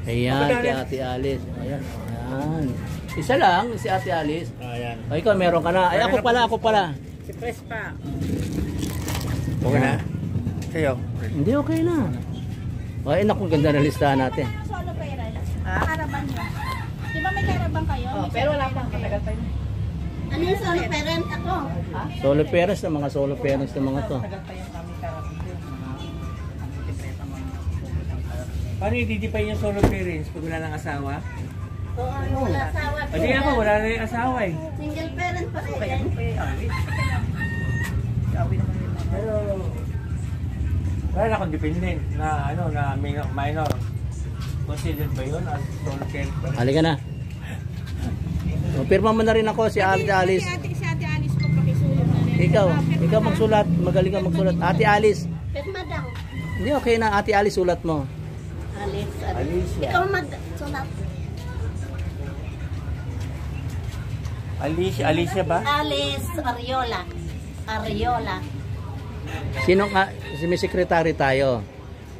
Ayan, kay Ate Alice. Ayan, ayan. Isa lang, si Ate Alice. Ayan. O, ikaw, meron ka na. Ay, ako pala. Si Pres pa. Okay na? Sa'yo? Hindi, okay na. Ay, naku, ganda na listahan natin. Solo parents. Caravan niya. Di ba may caravan kayo? Oh, pero wala pang katagal pa yun. Ano yung solo parent ako? Solo parents na mga solo parents na mga to. Tagal pa yung aming caravan yun. Paano i-didipay yung solo parents pag wala ng asawa? Oo, wala asawa. Pati ako, wala na yung asawa eh. Single parent pa rin. Kaya Awi naman yun. Pero, wala na akong dependent na, na minor. Considered ba yun as solo parent pa rin? Halika na. O, pirma mo na rin ako si Ate Alice. Si Ate Alice po pakisulong na rin. Ikaw magsulat. Magaling ka magsulat. Ate Alice. Pirma daw. Hindi, okay na. Ate Alice, sulat mo. Alice. Ikaw mag-sulat. Alicia ba? Alice Ariola. Sino ka? May sekretary tayo.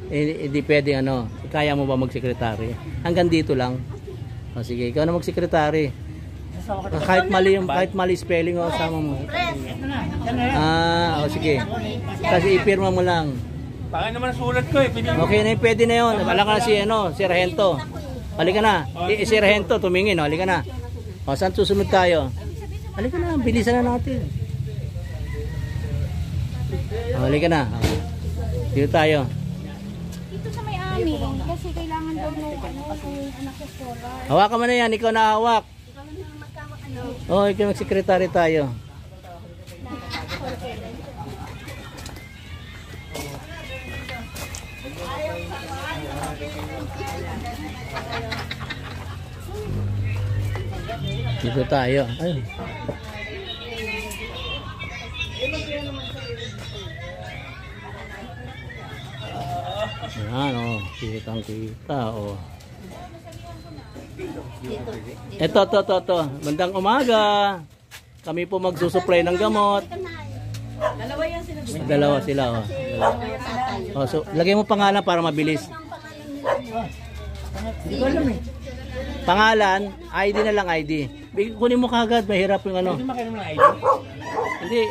Hindi pwede kaya mo ba magsekretary? Hanggang dito lang. O sige, ikaw na magsekretary. Kahit mali spelling o sama mo. O sige. Kasi ipirma mo lang. Baka naman sulat ko eh. Okay na, pwede na yun. Wala ka na si Sargento. Halika na. Si Sargento, tumingin. Halika na. O, saan susunod tayo? Halika na, bilisan na natin. O, halika na. Dito tayo. Dito sa may-ami. Kasi kailangan daw ng anak sa scholar. Hawakan mo na yan, ikaw na hawak. O, ikaw magsekretary tayo. Dito tayo. Ayun. Ayan, kitang-kita, Ito. Bandang umaga. Kami po magsusupply ng gamot. Dalawa yan sila. Dalawa sila, so, lagay mo pangalan para mabilis. Hindi ko alam eh. Pangalan, ID na lang ID. Kunin mo kagad, mahirap yung Hindi makainom ng ID. Hindi,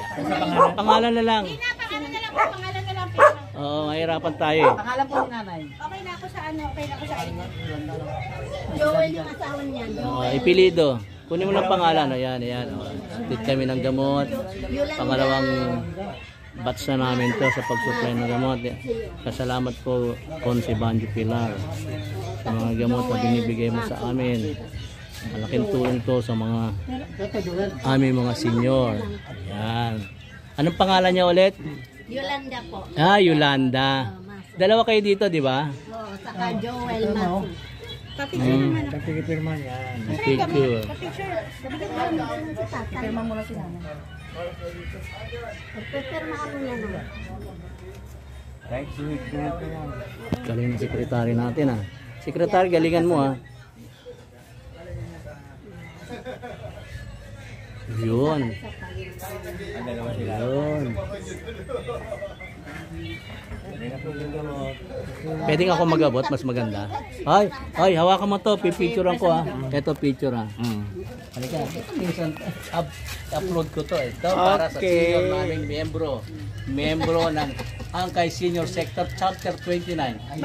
pangalan na lang. Pangalan na lang. Oo, mahirapan tayo eh. Pangalan po ni nanay. Okay na ako sa Joel yung asawa niya. Ipilido. Kunin mo lang pangalan. Ayan. Split kami ng gamot. Pangalawang batch na namin to sa pag-supply ng gamot. Kasalamat po, Conce Banjo Pilar, sa mga gamot na binibigay mo sa amin. Malaking tulong to sa mga aming mga senior. Ayan. Anong pangalan niya ulit? Yolanda po. Yolanda. Dalawa kayo dito, di ba? Oo, saka Joel Masu. Kapigipirma yan. Picture. Pirma mo na si nanay. Pipirma mo na naman. Right, sulit na ito yan. Galing na sekretary natin Sekretary, galingan mo Yun. Pwedeng ako mag-abot, mas maganda. Ay, hawakan mo to, pipicturean ko Ito picture Halika, upload ko to. Ito para sa senior naming membro ng Angkay Senior Sector Chapter 29.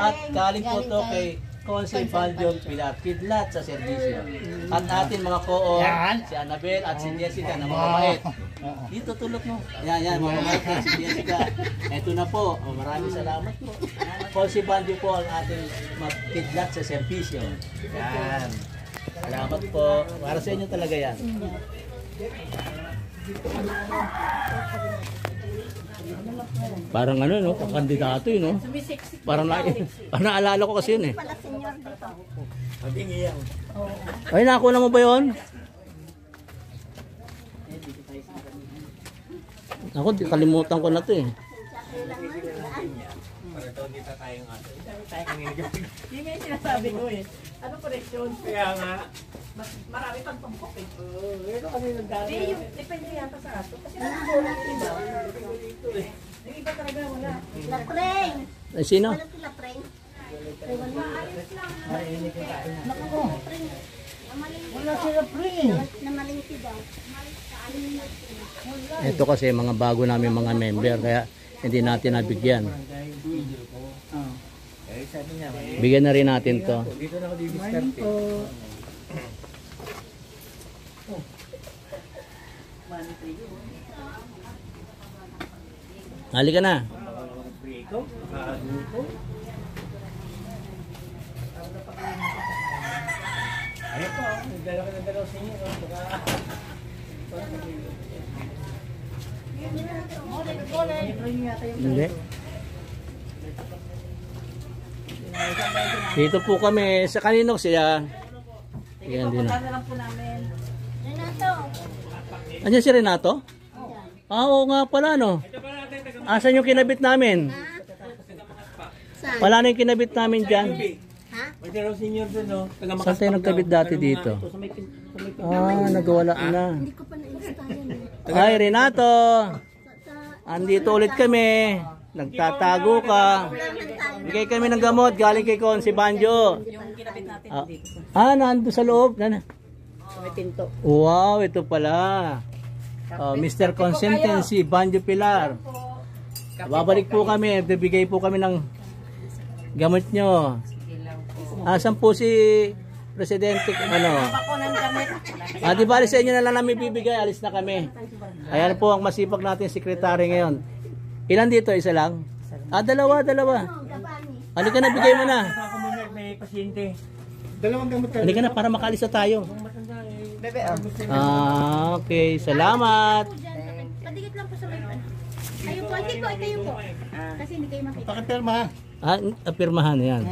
At galing po to kay Conce Banjo Pilar, kidlat sa serbisyo. At atin mga co-on, si Annabel at si Jessica na mga mabait. Dito tulog mo. Yan, mga mabait si Jessica. Ito na po. Maraming salamat po. Conce Banjo po ang ating kidlat sa serbisyo. Yan. Salamat po. Para sa inyo talaga yan. Parang kandidato yun, Parang naalala ko kasi yun Pala senior dito. Ay, nakuha mo ba yun? Ako, kalimutan ko na to Yun yung sinasabi ko Ano correction? Kaya nga. Mas marami pang pampok Ito kami nagdami. Depende yata sa ato. Kasi nakakulong diba? Lapreng. Ay, sino? Wala si Lapreng. Wala sila pre. Namalingki daw. Ito kasi mga bago namin mga member, kaya hindi natin nabigyan. Eh, sabi niya, Bigyan na rin natin to. dito na ako didiskarte. Halika na. Prito, kakagupo. Ayun po, nagdala ka ng dalaw sa inyo. Hindi. Dito po kami sa kanino siya. Yan din na. lang po namin. Renato. Andiyan si Renato? Ah, oo nga pala no. Asan yung kinabit namin? Saan? Wala na yung kinabit namin dyan. Ha? May dalaw senior doon, no? Saan tayo nagkabit dati dito? Ah, nagwala na. Hindi ko pa na-install yan eh. Ay, Renato! Andito ulit kami. Nagtatago ka. Bigay kami ng gamot galing kay Konsi Banjo. Yung kinabit natin Ah, dito. nando sa loob. Sa may pinto. Wow, ito pala. Mr. Consistency, Banjo Pilar. Babalik po kami. Bibigay po kami ng gamot nyo. Asan po si Presidente? Ano? Ako ng gamit. Di bali sa inyo na lang namin bibigay. Alis na kami. Ayan po ang masipag natin sekretary ngayon. Ilan dito? Isa lang? Dalawa. Halika na, bigay mo na. Ako muna, may pasyente. Dalawang gamot ka. Halika na para makalis na tayo. Bebe, Okay. Salamat. Padigit lang po sa may ano. Ayun po, hindi po, ito po. Kasi hindi kayo makita. Pakipirma. Apirmahan yan.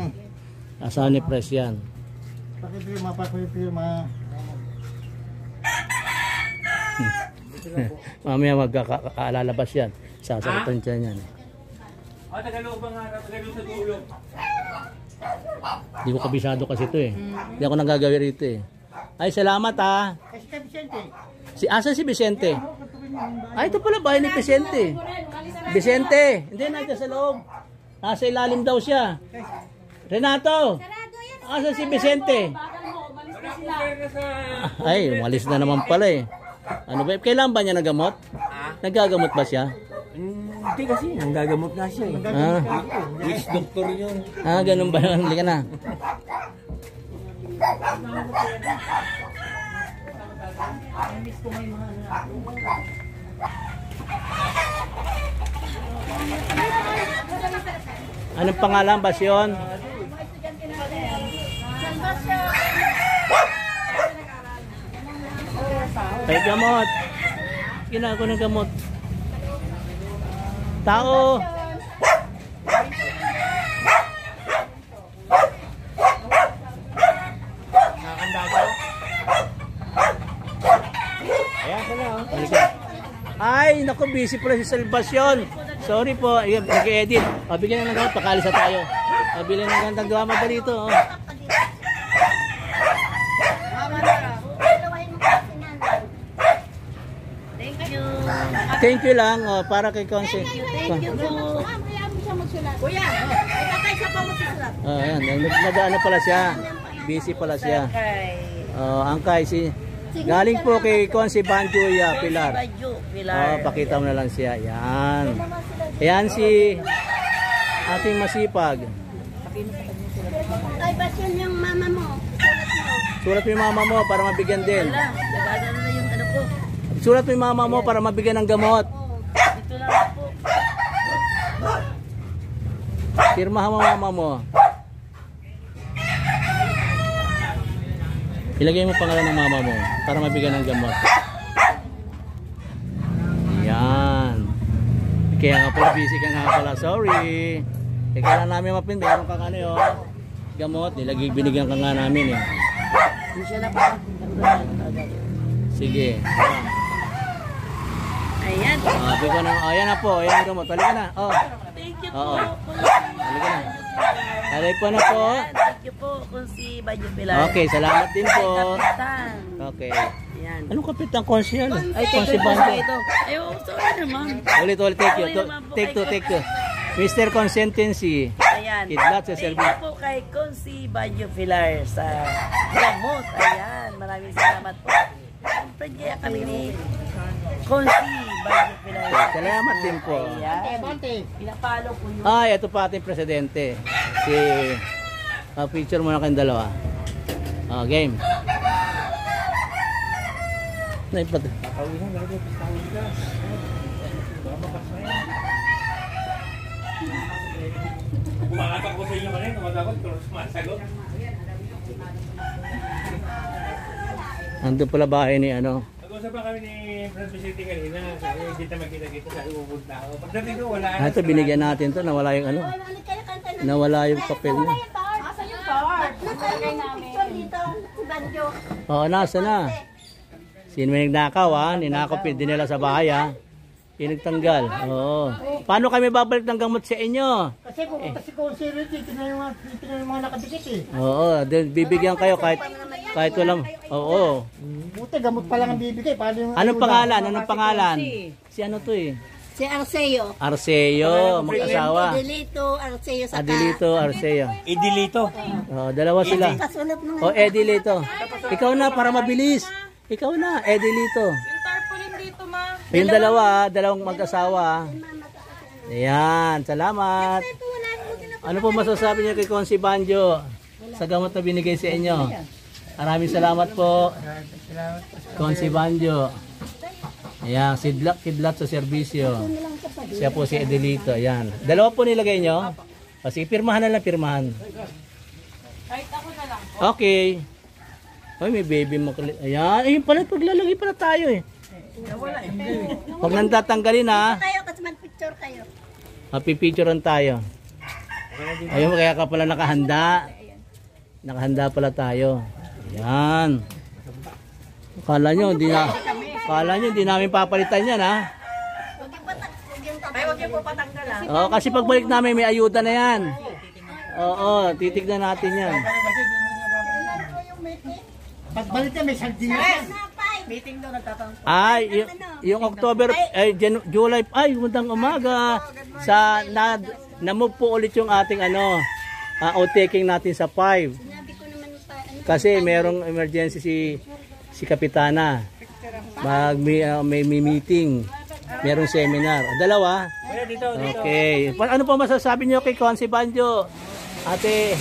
Asahan ni Pres yan. Pakipirma. Mamaya magkakalalabas yan. Sasakitan dyan yan. Tagalog ba nga? Tagalog sa dulo. Hindi ko kabisado kasi ito eh. Hindi ako nanggagawi rito eh. Ay, salamat ha. Asan si Vicente? Ito pala bahay ni Vicente. Vicente! Hindi, nandiyan sa loob. Nasa ilalim daw siya. Renato! Asan si Vicente? Ay, umalis na naman pala eh. Ano ba? Kailan ba niya nagamot? Nagagamot ba siya? Hindi kasi, nanggagamot nga siya eh. Which doctor yun? Ganun ba yun? Halika na. Anong pangalan ba siyon? Kay gamot. Ginagawa ng gamot. Tao. Nakakanda ko. Ayan ko na. Halika. Ay, naku, busy pala si Salvacion. Sorry po, nag-edit. Bigyan na ng gamot, pakalis na tayo. Bili ng gandang drama ba dito? Oh. Thank you lang para kay Conce. Thank you po. Hayaan mo siya magsulat. Kuya, ay tatay siya pa magsusulat. Ayan, nag-ano pala siya. Busy pala siya. Angkay si galing po kay Conce Banjo Pilar. Pakita mo na lang siya. Yan. Ayan si ating masipag. Ay, bas yun yung mama mo. Sulat mo yung mama mo para mabigyan din. Nagagano na yung ano po. Sulat mo yung mama mo para mabigyan ng gamot. Dito lang po. Pirmahan mo mama mo. Ilagay mo pangalan ng mama mo para mabigyan ng gamot. Yan. Kaya nga pala busy ka nga pala. Sorry. Kaya lang namin mapin. Meron kang ano yun. Gamot. Binigyan ka nga namin eh. Hindi siya na pa. Sige. Ayan. Bigyan na. Ayan na po. Ayan ang gamot. Halika na. Thank you Oo. po. Halika na. Halika na po. Thank you po kung si Banjo Pilar. Okay. Salamat din po. Kapitan. Okay. Ayan. Ayan. Anong kapitan konsyel? Ay, Konsi take Banjo. ito. Ay, oh, sorry naman. Ulit, take you. Sorry naman po Take kay two. Mr. Consentency. Ayan. Kidlat sa Thank service. you po kay Consi Banjo Pilar sa gamot. Ayan. Maraming salamat po. Siyempre, kaya kami ni Consi Banjo Pilar. Salamat din po. Ayan. Pinapalo po yun. Ay, ito pa ating presidente. Si picture muna kayong dalawa. Game. Naipat. Papawisan talaga, pistawin ka. Babakas na yan. Kumakatak ko sa inyo kanina, tumatakot, pero sumasagot. Nandun pala bahay ni ano. Nag-usap pa kami ni Franz Vicente kanina, sabi, hindi tayo magkita-kita, sabi, pupunta ako. Pagdating ko, wala na. Ito, binigyan natin to. Nawala yung ano. Nawala yung papel niya. Asa yung bar? Nakalagay namin. Dito, si Banjo. Oo, nasa na. Sino may nagnakaw ha? Ninakaw, dinala sa bahay ha? Pinagtanggal. Oo. Paano kami babalik ng gamot sa inyo? Kasi pupunta si Consider, titignan yung mga nakadikit eh. Oo, bibigyan kayo kahit walang. Oo. Buti, gamot pa lang ang bibigay. Paano yung Anong pangalan? Anong pangalan? Si ano to eh? Si Arceo. Arceo, mag-asawa. Adelito, Arceo sa Adelito, Arceo. Idilito. Oh, dalawa sila. kasunod ng Oh, Edilito. Ikaw na para mabilis. Ikaw na, Edilito. Yung tarpaulin dito, ma. Yung dalawa, dalawang mag-asawa. Ayan, salamat. Ano po masasabi niyo kay Consi Banjo sa gamot na binigay sa inyo? Maraming salamat po. Consi Banjo. Ayan, kidlat sa serbisyo. Siya po si Edelito. Ayan. Dalawa po nilagay nyo. Kasi pirmahan na lang, pirmahan. Kahit ako na lang. Okay. Ay, may baby mo. Ayan. Ayun pala, paglalagay pala tayo eh. Huwag nang tatanggalin ha. Kayo, kasi mag-picture kayo. Mapipicturean tayo. Ayun, kaya ka pala nakahanda. Nakahanda pala tayo. Ayan. Kala nyo, hindi namin papalitan yan ha. Ay, huwag yung po patanggalan. Oo, kasi pagbalik namin may ayuda na yan. Oo, titignan natin yan. Pagbalik niya, may sardinas. Meeting daw nagtatanong. Ay, yung October, July, ay, magandang umaga. Na-move po ulit yung ating outtaking natin sa 5. Kasi merong emergency si Kapitana. May meeting. Merong seminar. Dalawa? Okay. Ano po masasabi niyo kay Consi Banjo? Ate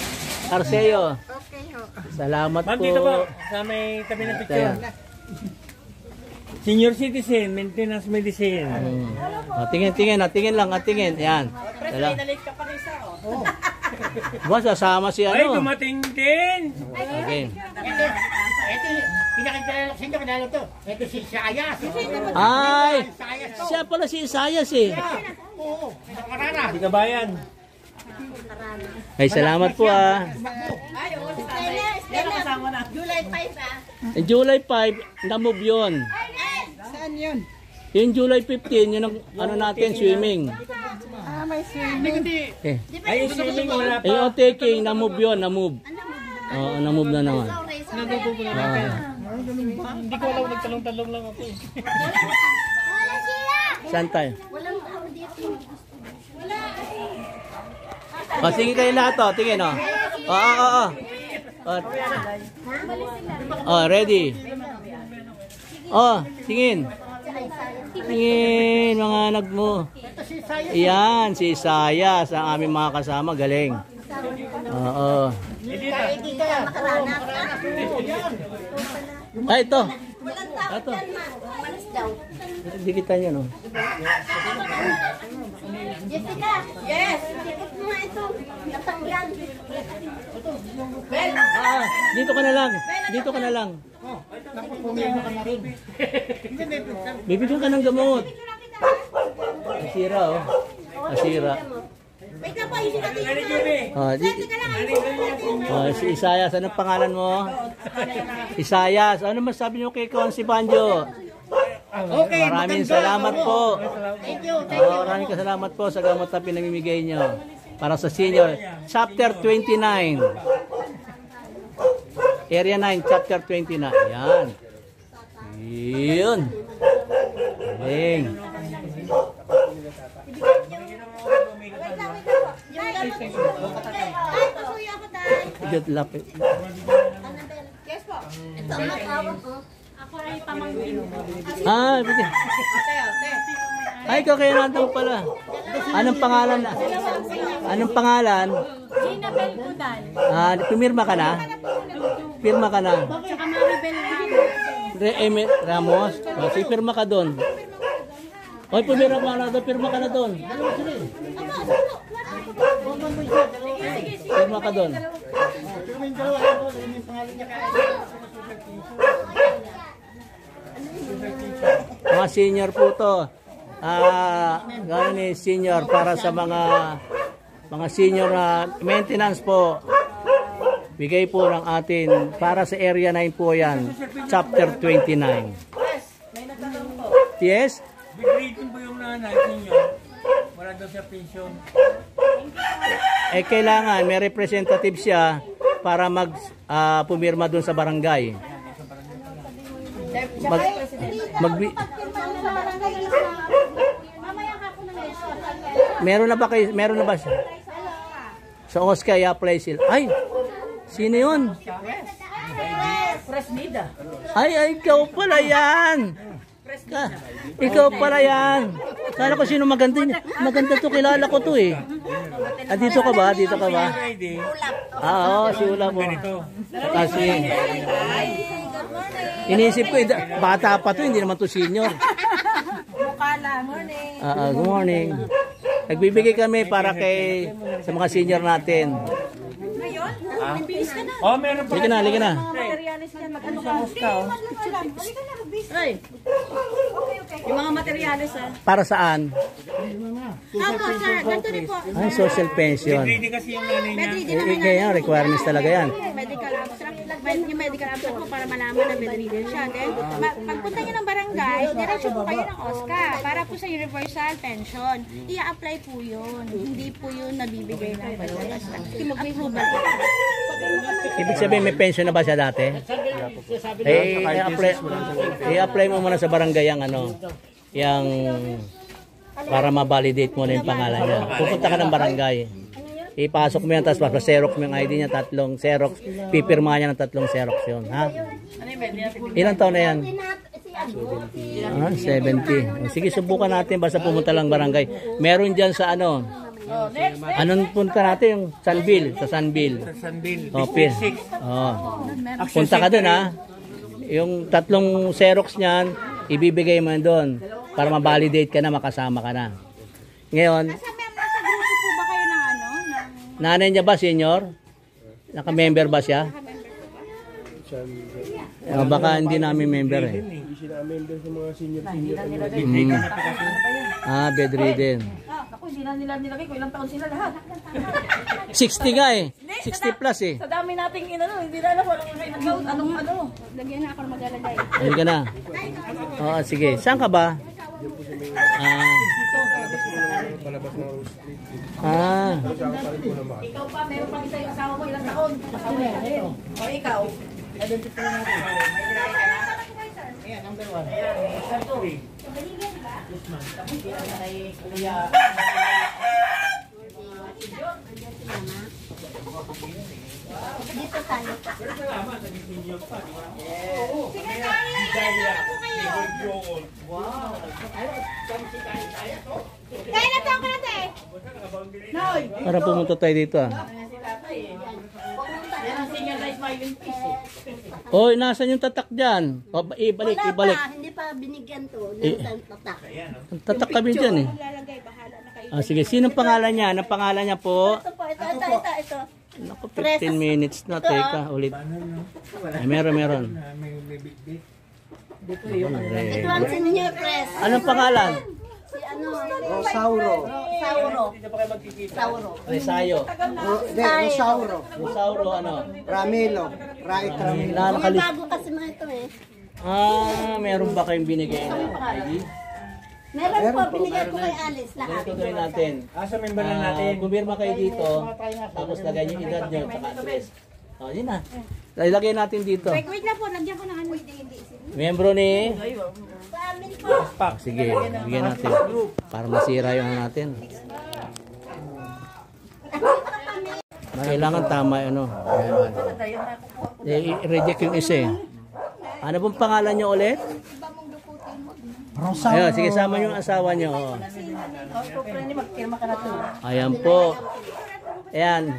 Arceo. Salamat Ma'am, po. dito po, sa may tabi ng picture. Senior citizen, maintenance medicine. Tingin lang. Yan. Nalit ka pa rin sa ako. Boss, sasama si Ay, ano. dumating din! Okay. Ito, pinakikilala sa inyo, kanala to. Ito si Sayas. Ay, siya pala si Isayas eh. Oo, nakarara. Hindi ka bayan. Ay, salamat po ah. Ay, oo, si tatay. Pero kasama na. July 5 ah. July 5, na-move yun. Saan yun? Yung July 15, yun ang natin, swimming. May swimming. Ay, yung swimming wala pa. Yung outtaking, na-move yun, na-move. Oo, na-move na naman. Hindi ko alam, nagtalong-talong lang ako. Saan tayo? Walang tao dito. O, sige kayo lahat o, tingin o. Oo. Ready? Tingin. Tingin, mga anak mo. Ayan, si Isayas, ang aming mga kasama, galing. Oo. Ay, ito. Walang tao Ito. dyan, ma. Malas daw. Dikitan nyo, no? Jessica! Yes! Tikot mo nga ito. Natanggal. Dito ka na lang. Dito ka na lang. Pumiyama ka na rin. Bibigyan ka ng gamot. Asira, oh. Asira. Wait na po, isin natin Ano, yung Juby? Si Isayas, anong pangalan mo? Isayas, ano masabi niyo kay Consi Banjo? Okay, Maraming salamat po. Thank you. Maraming salamat po sa gamot na pinamimigay niyo para sa senior. Chapter 29. Area 9, Chapter 29. Yan. Yun. Galing. Igat lapit. Yes po. Ito ang matawag ko. Ako ay pamangkin. Ah, bigyan. Ay, kaya natin pala. Anong pangalan? Anong pangalan? Gina Bel Budal. Ah, pumirma ka na? Pirma ka na. Tsaka Maribel Ramos. Ramos. Oh, si pirma ka doon. Oy, pumirma ka na doon. Pirma ka na doon. Pirma ka doon. Mga senior po to. Gano'n ni senior para sa mga senior na maintenance po. Bigay po ng atin para sa area 9 po yan. Chapter 29. Yes? Bigritin po yung nanay ninyo. Wala daw sa pension. Eh kailangan may representative siya para pumirma doon sa barangay. Meron na ba siya? Sa Oscar i-apply sila. Ay, sino yun? Presnida. Ay, ikaw pala yan. Ikaw pala yan. Kala ko sino maganda yun. Maganda to, kilala ko to eh. Ah, dito ka ba? Dito ka ba? Oo, si Ula po. Kasi, inisip ko, bata pa to, hindi naman to senior. Good morning. Nagbibigay kami para sa mga senior natin. Oh, meron pa. Halika na, halika na. Ay, yung mga materyales Para saan? Opo, sir. Ganito rin po. Ay, social pension. Hindi kasi yung nanay niya. Bedridden Kaya requirements talaga yan. medical abstract. Yung medical abstract po para malaman na bedridden siya. Then, pagpunta niyo ng barangay, diretso po kayo ng OSCA para po sa universal pension. I-apply po yun. Hindi po yun nabibigay ng basta. Approval po. Ibig sabihin, may pension na ba siya dati? I-apply mo muna sa barangay yung para ma-validate mo na yung pangalan niya. Pupunta ka ng barangay. Ipasok mo yan, tapos pa-xerox mo yung ID niya, 3 xerox. Pipirma niya ng 3 xerox yun. Ha? Ilang taon na yan? 70. Sige, subukan natin. Basta pumunta lang barangay. Meron dyan sa anong punta natin? Yung Sanbil. Sa Sanbil. Sa Sanbil. Punta ka dun ha. Yung 3 xerox niyan, ibibigay mo doon para ma-validate ka na, makasama ka na. Ngayon, Nasa grupo po ba kayo ng nanay niya ba, senior? Naka-member ba siya? Baka hindi namin member eh. Hindi sila member sa mga senior. Bedridden. Ako, hindi na nila nilagay ko ilang taon sila lahat. 60 nga eh. 60 plus eh. Sa dami nating hindi na alam anong ano. Lagyan na ako ng mag-alagay. Ayun ka na. Oo, sige. Saan ka ba? Palabas ng Ikaw pa, meron pang isa yung asawa mo ilang taon. O ikaw. Identify natin. May nilagay ka na? Ayan, number 1. Ayan, sorry. Dito tayo. Kaya na tayo ka natin. Para pumunta tayo dito ah. Meron senior na smiling face eh. Hoy, nasan yung tatak dyan? Ibalik. Hindi pa binigyan to. Nasaan tatak? Ang tatak kami dyan eh. Lalagay, bahala na kayo. Sige, sinong pangalan niya? Anong pangalan niya po? Ito po, ito. Naku, 15 minutes na. Teka, ulit. Ay, meron. May big. Ito ang senior press. Anong pangalan? Si ano? Rosauro. Resayo. Rosauro. Rosauro ano? Ramilo. Right Ramilo. Nakakalis. Bago kasi mga ito eh. Meron ba kayong binigay na ID? Meron po, binigay ko kay Alice lahat. Ganito gawin natin. Sa member na natin. Pumirma kayo dito, tapos lagay yung edad nyo, tsaka address. O, yun na. Ilagay natin dito. Wait lang po, lagyan ko ng ano. Membro ni... Pak, sige, bigyan natin. Para masira yung ano natin. Kailangan tama ano. I-reject yung isa eh. Ano pong pangalan nyo ulit? Rosauro. Ayun, sige, sama yung asawa nyo. Oh. Ayan po. Ayan.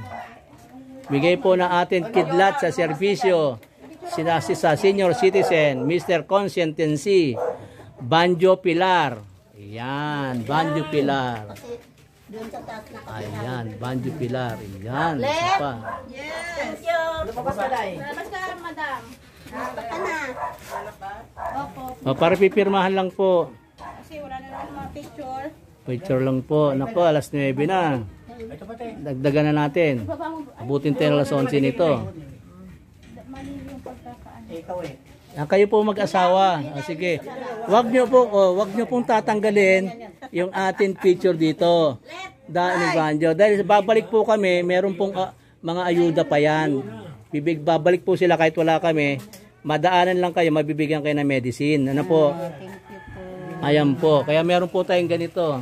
Bigay po na atin kidlat sa serbisyo. Sa senior citizen, Mr. Consistency, Banjo Pilar. Ayan, Banjo Pilar. Ayan, Banjo Pilar. Ayan, isa pa. Thank you. Namaskar, madam. O, para pipirmahan lang po. Kasi wala na naman mga picture. Picture lang po. Naku, alas 9 na. Dagdagan na natin. Abutin tayo alas 11 nito. Kayo po mag-asawa. Sige. Wag nyo pong tatanggalin yung ating picture dito. Ni Banjo. Dahil babalik po kami, meron pong mga ayuda pa yan. Babalik po sila kahit wala kami. Madaanan lang kayo, mabibigyan kayo ng medicine. Ano po? Ayan po. Kaya meron po tayong ganito.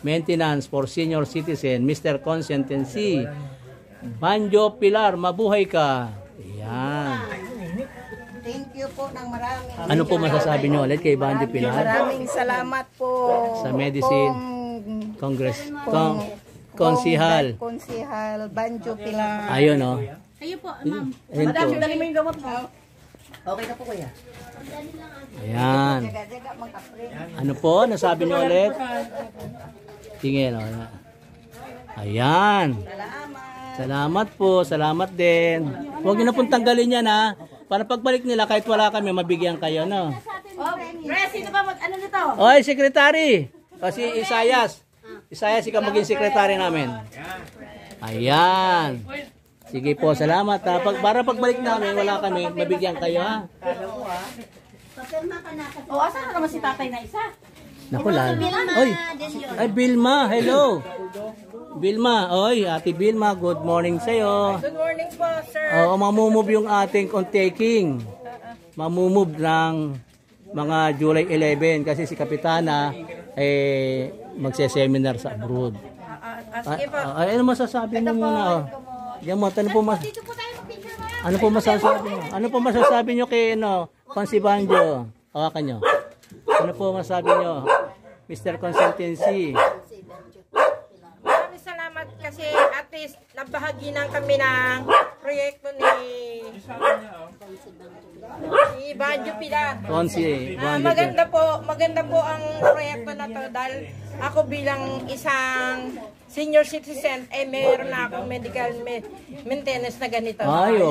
Maintenance for senior citizen, Mr. Consistency. Banjo Pilar, mabuhay ka. Ayan. Thank you po ng marami. Ano po masasabi nyo ulit kay Banjo Pilar? Maraming salamat po. Sa medicine. Konsihal. Konsihal Banjo Pilar. Ayun o. Kayo po, ma'am. Ayun po. Dali mo yung gamot mo. Okay na po kuya. Ayan. Jaga-jaga mag-apre. Ano po? Nasabi nyo ulit? Tingin. Ayan. Salamat po. Salamat din. Huwag nyo na pong tanggalin yan ha. Para pagbalik nila kahit wala kami, mabigyan kayo no. Oh, Pres, sino ba ano nito? Oy, secretary. Si Isayas. Isayas, ikaw maging secretary namin. Ayan. Sige po, salamat ha. Para pagbalik namin, wala kami, mabigyan kayo ha. O, asan na naman si tatay na isa? Naku, lalo. Oy, ay Bilma, hello. Bilma, oy, Ate Bilma, good morning sa'yo. Good morning po, sir. Oo, mamumove yung ating on-taking. Mamumove ng mga July 11 kasi si Kapitana magse-seminar sa abroad. Ano masasabi mo muna? Yan mo, ano po masasabi nyo? Ano po masasabi nyo kay Consi Banjo? Hawakan nyo. Ano po masasabi nyo? Mr. Consistency. Maraming salamat kasi at least nabahaginan kami ng proyekto ni Banjo Pilar. Consi Banjo. Maganda po ang proyekto na to dahil ako bilang isang senior citizen meron na akong medical maintenance na ganito. Ay,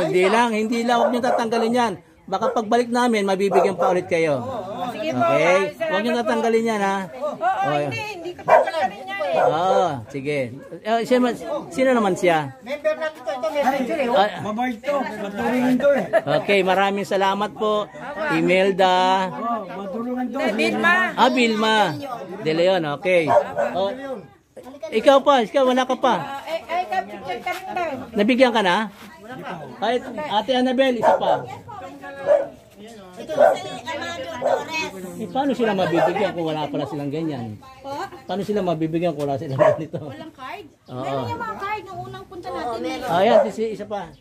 hindi lang, huwag nyo tatanggalin yan. Baka pagbalik namin, mabibigyan pa ulit kayo. Sige po. Okay? Huwag nyo tatanggalin yan ha. Oo, hindi ko tatanggalin niya eh. Oo, sige. Sino naman siya? Member natin ito. Mabait to. Matulungin to eh. Okay, maraming salamat po. Imelda. Matulungan to. Bilma. Bilma. De Leon, okay. Ikaw wala ka pa. Kapityan ka rin daw. Nabigyan ka na? Kahit Ate Annabel, isa pa. Paano sila mabibigyan kung wala pala silang ganyan? Paano sila mabibigyan kung wala silang ganito? Walang card? Oo. Meron yung mga card nung unang punta natin. Ayan, isa pa.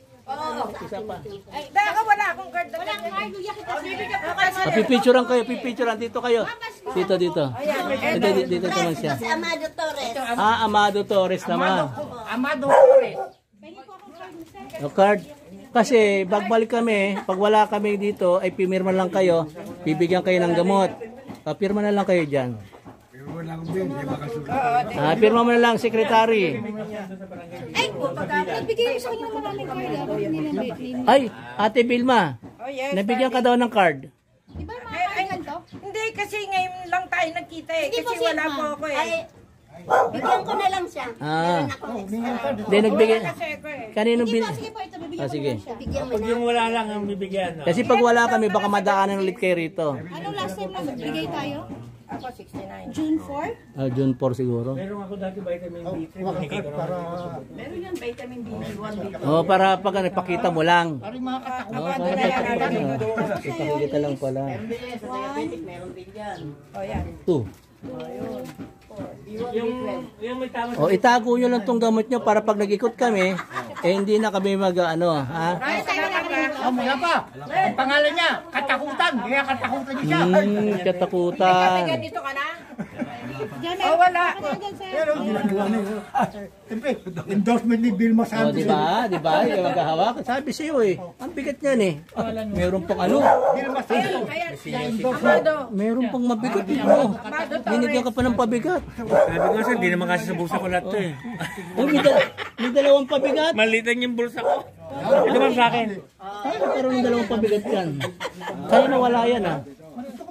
Isa pa. Dahil ako wala akong card. Walang card, luya kita. Bibigyan ko kasi. Pipicturean kayo, pipicturean. Dito kayo. Dito. Dito naman siya. Amado Torres. Amado Torres naman. Amado Torres. O card. Kasi pagbalik kami, pag wala kami dito, ay pimirma lang kayo, bibigyan kayo ng gamot. Pirma na lang kayo dyan. Pirma mo na lang, secretary. Ay, nagbigay ko sa kanya ng maraming card. Ay, Ate Bilma, nabigyan ka daw ng card. Di ba mga to? Hindi, kasi ngayon lang tayo nagkita eh. Kasi wala po ako eh. Bigyan ko na lang siya. Hindi, nagbigay. Kasi ako eh. Kanino bin... Sige po, ito bibigyan ko sige. na siya. Bigyan mo Pag na. yung wala lang ang bibigyan. No? Kasi pag wala kami, baka madaanan ulit kayo rito. Anong last time na nagbigay tayo? ako 69. June 4? June 4 siguro. Meron ako dati vitamin B3. Meron yan, vitamin B1, B2. Oh, para pag ipakita mo lang. Parang mga katakot. Oh, para ipakita lang pala. O yan. 2. Yung may tama O, itago nyo lang tong gamot nyo para pag nag-ikot kami, hindi na kami mag-ano, ha? Wala pa. Ang pangalan niya, katakutan. Kaya katakutan niya siya. Katakutan. Ganito ka na? Oh, wala. Pero ginagawa niya. Siyempre, endorsement ni Vilma O, Santos. di ba? Di ba? Yung maghahawak. Sabi sa'yo eh. Ang bigat niyan eh. Meron pang ano. Vilma Santos. Amado. Meron pang mabigat ito. Binigyan ka pa ng pabigat. Sabi ko sir, di naman kasi sa bulsa ko lahat to eh. Oh, may dalawang pabigat. Malitan yung bulsa ko. Ito man sa akin. Ay, nagkaroon ng dalawang pabigat yan. Kaya nawala yan ah.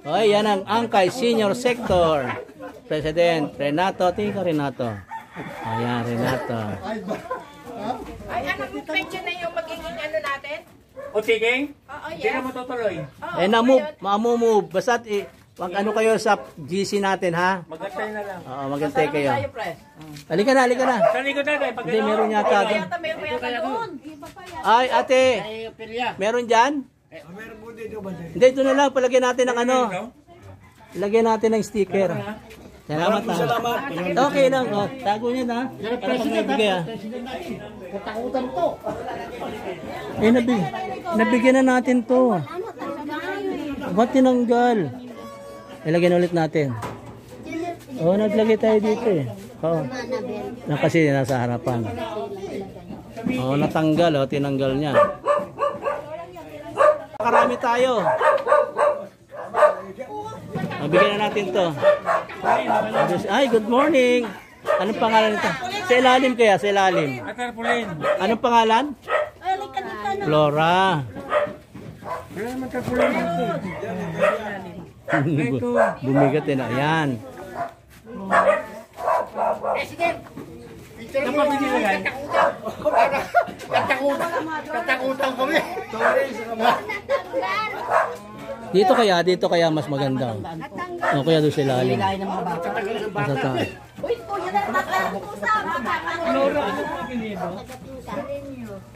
Ay, yan ang Angkay Senior Sector. President Renato. Tingin ka Renato. Ayan, Renato. Ay, anong pension na yung magiging ano natin? O tiging? Oo, Hindi na matutuloy. Eh, na-move. Ma-move. Basta't wag ano kayo sa GC natin ha. Magantay na lang. Oo, magantay kayo. Tayo, pre. Halika na, halika na. Sa likod natin. Pag Hindi, meron yata doon. Yata, meron yata doon. Ay, ate. Meron dyan? Hindi, ito na lang. Palagyan natin ng ano. Lagyan natin ng sticker. Salamat ha. Okay lang. O, tago niya na. Para pag naibigay ha. Katakutan to. Eh, nabigyan na natin to. Ba't tinanggal? Ilagyan ulit natin. Oo, naglagay tayo dito eh. Oo. Kasi nasa harapan. Oo, natanggal. Oo, tinanggal niya. Karami tayo. Bigyan na natin to. Ay, good morning. Anong pangalan nito? Sa ilalim kaya, sa ilalim. Tarpaulin. Anong pangalan? Flora. Wala naman tarpaulin. Bumigat din. Ayan. Katakutan kami. Dito kaya mas maganda. O kaya doon sa ilalim. Sa taas.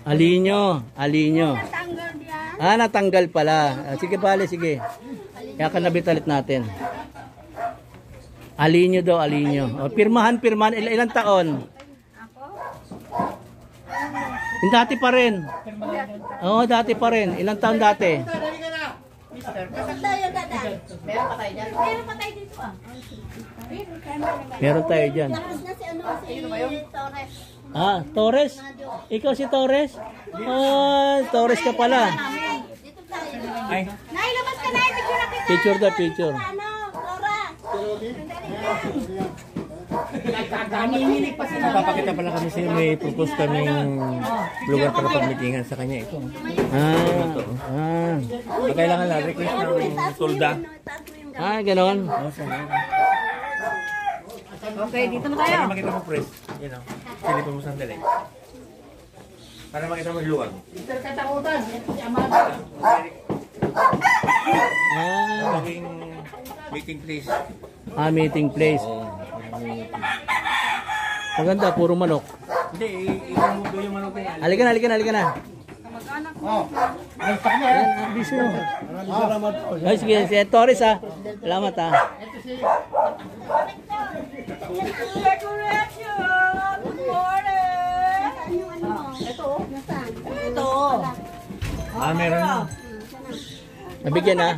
Alinyo. Ah, natanggal pala. Sige pala, sige. Kaya kanabitalit natin. Alinyo daw, alinyo. O, pirmahan. Ilang taon? Yung dati pa rin. Oo, dati pa rin. Ilang taon dati? Meron tayo dyan. Ah, Torres? Ikaw si Torres? Oh, Torres ka pala. Ay, Nailabas ka na, picture na kita. Picture daw, picture. Ano, Flora? papakita pala kami sa'yo. May propose kaming lugar para pag-meetingan sa kanya. Ito. Ah. Kailangan lang request ng tulda. Ah, ganon. Okay, dito na tayo. Para makita mo press. Yan o. Silipin mo sandali. Para makita mo yung luwag. Ah, Maging meeting place. meeting place. Maganda, puro manok. Hindi, i-remove ko yung manok yan. Halika na. Ayan, busy mo. Ay, sige, si Torres ha. Salamat ha. Ah, meron na. Nabigyan na.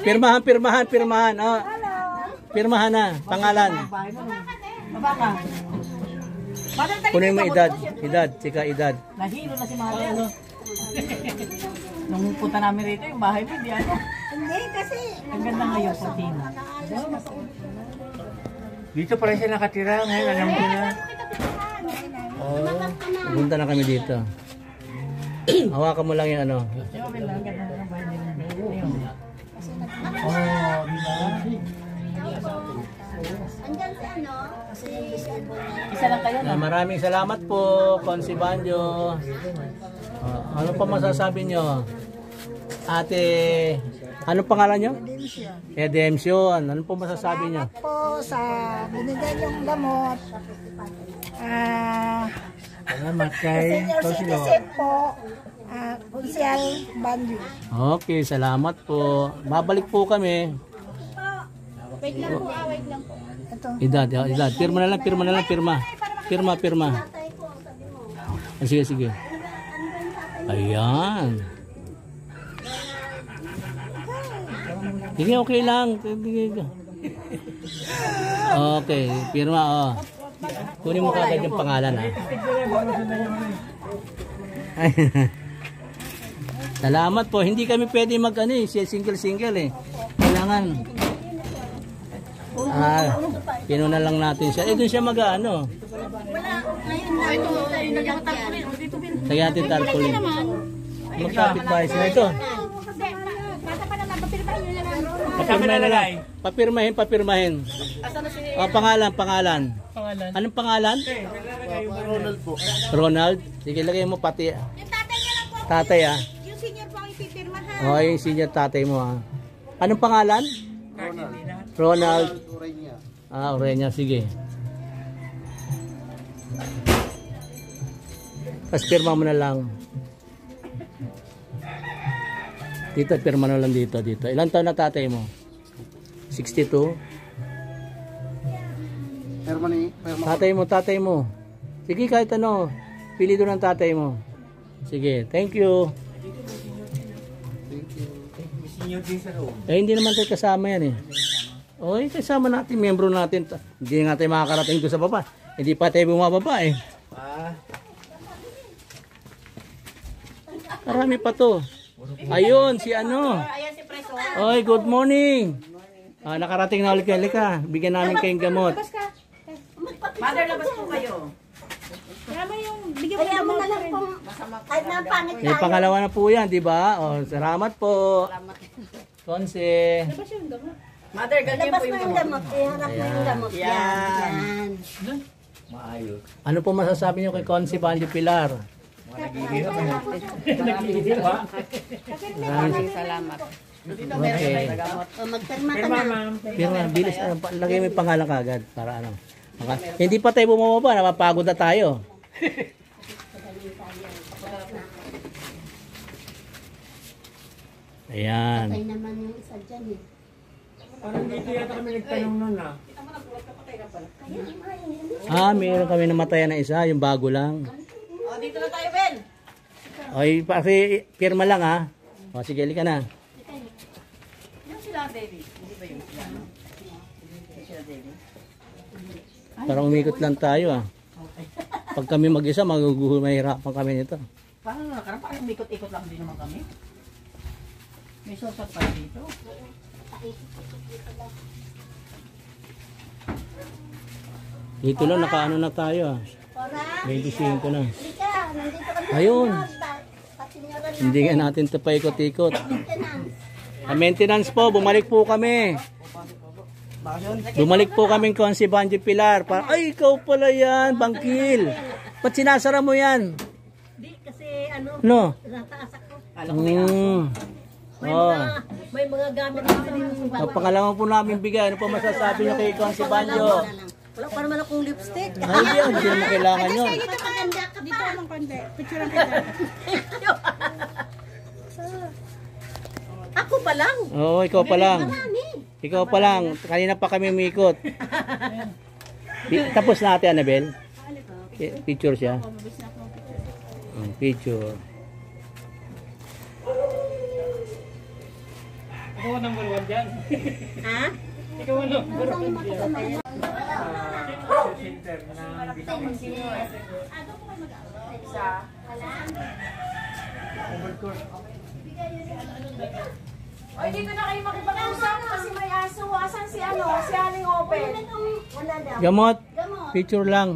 Pirmahan. Oh. Pirmahan na. Pangalan. Kunin mo edad. Tsika edad. Nahilo na si Mother. Nung punta namin rito, yung bahay mo, hindi ano. Hindi, kasi... Ang ganda ngayon, Cortina. Dito pala siya nakatira. Ngayon, alam ko na. Punta na kami dito. Hawakan mo lang yung ano. Andyan si ano? Isa lang kayo. Maraming salamat po, Consi Banjo. Ano pa masasabi nyo? Ate Anong pangalan nyo? Redemption. Ano po masasabi nyo? Po sa binigay yung gamot. Salamat kay Senior Consuelo. citizen po. Kunsyal Banjo. Okay, salamat po. Babalik po kami. Wait lang po, wait lang po. Ito. Edad. Pirma na lang, pirma. Pirma. Ah, sige. Ayan. Sige, okay lang. Okay, pirma, oh. Kunin mo kagad yung pangalan, ha. Salamat po. Hindi kami pwede single eh. Kailangan. Pinuna lang natin siya. Doon siya mag-ano. Lagyan natin tarpaulin. Magkapit tayo sila. Ito. Papirmahin. Pangalan. Anong pangalan? Ronald po. Ronald. Sige, lagay mo pati. Yung tatay niya lang po. Tatay, Yung senior po ang ipipirmahan. Oh, yung senior tatay mo, Anong pangalan? Ronald. Orenya. Sige. Tapos pirma mo na lang. Dito, pirma na lang dito. Ilan taon na tatay mo? 62? Tatay mo. Sige, kahit ano. Pili doon ang tatay mo. Sige, thank you. Hindi naman tayo kasama yan eh. Kasama natin, miyembro natin. Hindi nga tayo makakarating doon sa baba. Hindi pa tayo bumababa eh. Marami pa to. Ayun, si ano. Oy, good morning. Nakarating na ulit kayo. Bigyan namin kayong gamot. Mother, labas po kayo. Kaya mo na lang po. Kahit na pangit May pangalawa na po yan, di ba? Salamat po. Konse. Mother, ganyan Labas po mo yung yung gamot. Iharap mo yung gamot. Yan. Ano po masasabi niyo kay Konse Banjo Pilar? Salamat. Okay. Magkarma ka na. Pirma, bilis. Lagay mo yung pangalan kagad. Para ano. Hindi pa tayo bumababa. Napapagod na tayo. Ayan. Patay naman yung isa dyan eh. Parang dito yata kami nagtanong nun Meron kami namatayan na isa. Yung bago lang. Dito na tayo, Ben. Kasi pirma lang sige, halika na. Yung sila, baby. Hindi ba yung sila? Yung sila, baby. Parang umikot lang tayo Pag kami mag-isa, mahirapan kami nito. Parang umikot-ikot lang din naman kami. May sosok pa dito. Dito lang, nakaano na tayo 25 na. Lika, nandito ka na. Ayun. Pasinyoran na. Hindi nga natin ito paikot-ikot. Maintenance po, bumalik po kami. Bumalik po kami kung si Banjo Pilar. Ay, ikaw pala yan, Bangkil. Ba't sinasara mo yan? Di, kasi ano, No? nataas ako. May mga gamit ako ng Pangalawa po namin bigay. Ano po masasabi niyo kay si Banjo? wala pa naman akong lipstick. Ay, hindi naman kailangan yun. Dito maganda ka Dito pa. ng konti. Picture kita. Ako pa lang. Oo, ikaw pa lang. Marami. Ikaw pa lang. Kanina pa kami umikot. Tapos na ate Annabel. Picture siya. Picture. Ikaw ang number 1 dyan. Ha? Ikaw ang number 1 dyan. Center na Ay, dito na kayo makipag-usap kasi may aso. Asan si si Aling Open? Wala daw. Gamot. Picture lang.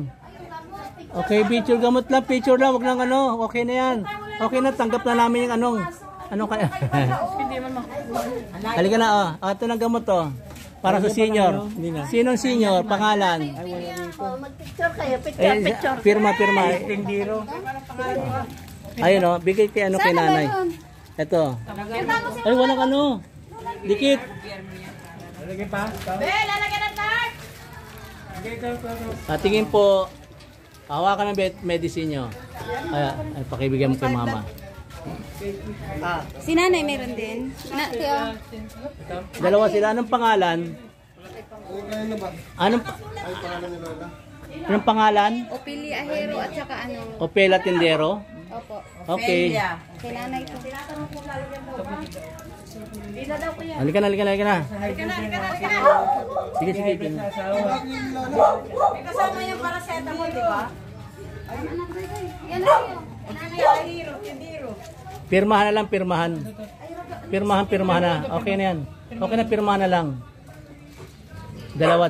Okay, picture gamot lang. Picture lang. Wag lang ano. Okay na yan. Okay na. Tanggap na namin yung anong. Ano kaya? Halika na ito na gamot Para sa senior. Sinong senior? Pangalan? Mag-picture kayo. Picture. Pirma. Tindiro. Ayun bigay kay kay nanay. Ito. Ay, walang ano. Dikit. Lalagyan pa? Lalagyan ng tarp! Tingin po, hawakan ng medicine nyo. Ay, pakibigyan mo kay mama. Si nanay meron din. Dalawa sila. Anong pangalan? Anong pangalan? Opili Ahero at saka ano. Opela Tindero? Opo. Okay. Si nanay ko. Halika na. Sige. May kasama yung paracetamol, di ba? Yan na yun. Pirmahan na lang, pirmahan. Pirmahan na. Okay na yan. Okay na, pirmahan na lang. Dalawa.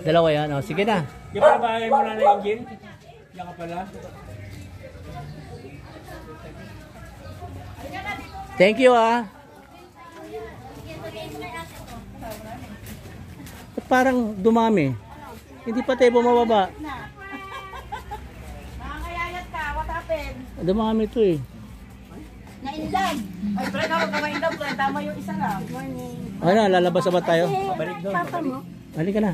Dalawa yan. O, sige na. Yung pala bahay mo na na engine? Yan ka pala. Thank you, ah. Ba't parang dumami? Hindi pa tayo bumababa. Nakakayayat ka, what happened? Dumami ito eh. Naindag. Ay, pre, ka magkamaindag, pre, tama yung isa lang. Ano, lalabas ba tayo? Balik doon. Papa mo. Halika na.